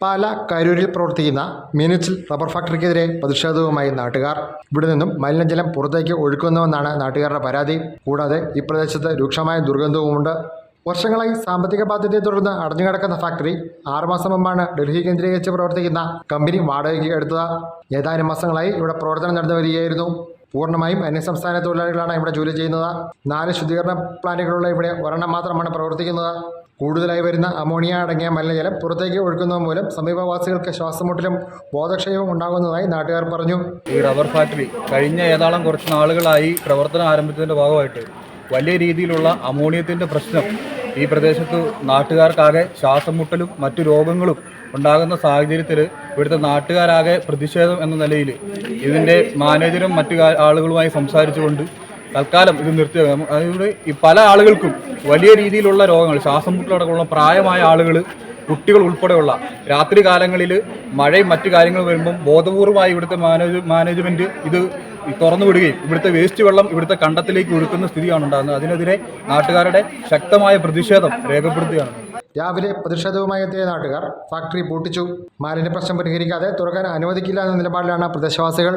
പാല കരൂരിൽ പ്രവർത്തിക്കുന്ന മീനച്ചിൽ റബ്ബർ ഫാക്ടറിക്കെതിരെ പ്രതിഷേധവുമായി നാട്ടുകാർ. ഇവിടെ നിന്നും മലിനജലം പുറത്തേക്ക് ഒഴുക്കുന്നുവെന്നാണ് നാട്ടുകാരുടെ പരാതി. കൂടാതെ ഈ പ്രദേശത്ത് രൂക്ഷമായ ദുർഗന്ധവുമുണ്ട്. വർഷങ്ങളായി സാമ്പത്തിക ബാധ്യതയെ തുടർന്ന് അടഞ്ഞുകിടക്കുന്ന ഫാക്ടറി 6 മാസം മുമ്പാണ് ഡൽഹി കേന്ദ്രീകരിച്ച് പ്രവർത്തിക്കുന്ന കമ്പനി വാടകയ്ക്ക് എടുത്തത്. ഏതാനും മാസങ്ങളായി ഇവിടെ പ്രവർത്തനം നടന്നു വരികയായിരുന്നു. പൂർണ്ണമായും അന്യസംസ്ഥാന തൊഴിലാളികളാണ് ഇവിടെ ജോലി ചെയ്യുന്നത്. 4 ശുദ്ധീകരണ പ്ലാന്റുകളുള്ള ഇവിടെ ഒരെണ്ണം മാത്രമാണ് പ്രവർത്തിക്കുന്നത്. കൂടുതലായി വരുന്ന അമോണിയ അടങ്ങിയ മലിനജലം പുറത്തേക്ക് ഒഴുക്കുന്നത് മൂലം സമീപവാസികൾക്ക് ശ്വാസമുട്ടലും ബോധക്ഷയവും ഉണ്ടാകുന്നതായി നാട്ടുകാർ പറഞ്ഞു. ഈ റബ്ബർ ഫാക്ടറി കഴിഞ്ഞ കുറച്ച് നാളുകളായി പ്രവർത്തനം ആരംഭിച്ചതിൻ്റെ ഭാഗമായിട്ട് വലിയ രീതിയിലുള്ള അമോണിയത്തിൻ്റെ പ്രശ്നം ഈ പ്രദേശത്ത് നാട്ടുകാർക്കാകെ ശ്വാസം മുട്ടലും മറ്റു രോഗങ്ങളും ഉണ്ടാകുന്ന സാഹചര്യത്തിൽ ഇവിടുത്തെ നാട്ടുകാരാകെ പ്രതിഷേധം എന്ന നിലയിൽ ഇതിൻ്റെ മാനേജരും മറ്റു ആളുകളുമായി സംസാരിച്ചുകൊണ്ട് തൽക്കാലം ഇത് നിർത്തിവെക്കാം. അതുകൊണ്ട് ഈ പല ആളുകൾക്കും വലിയ രീതിയിലുള്ള രോഗങ്ങൾ, ശ്വാസം മുട്ടലടക്കമുള്ള പ്രായമായ ആളുകൾ, കുട്ടികൾ ഉൾപ്പെടെയുള്ള രാത്രി കാലങ്ങളിൽ മഴയും മറ്റു കാര്യങ്ങൾ വരുമ്പം ബോധപൂർവമായി ഇവിടുത്തെ മാനേജ്മെൻറ്റ് ഇത് തുറന്നു വിടുകയും ഇവിടുത്തെ വേസ്റ്റ് വെള്ളം ഇവിടുത്തെ കണ്ടത്തിലേക്ക് ഒഴുക്കുന്ന സ്ഥിതിയാണ് ഉണ്ടാകുന്നത്. അതിനെതിരെ നാട്ടുകാരുടെ ശക്തമായ പ്രതിഷേധം രേഖപ്പെടുത്തുകയാണ്. രാവിലെ പ്രതിഷേധവുമായി എത്തിയ നാട്ടുകാർ ഫാക്ടറി പൂട്ടിച്ചു. മാലിന്യ പ്രശ്നം പരിഹരിക്കാതെ തുറക്കാൻ അനുവദിക്കില്ല എന്ന നിലപാടിലാണ് പ്രദേശവാസികൾ.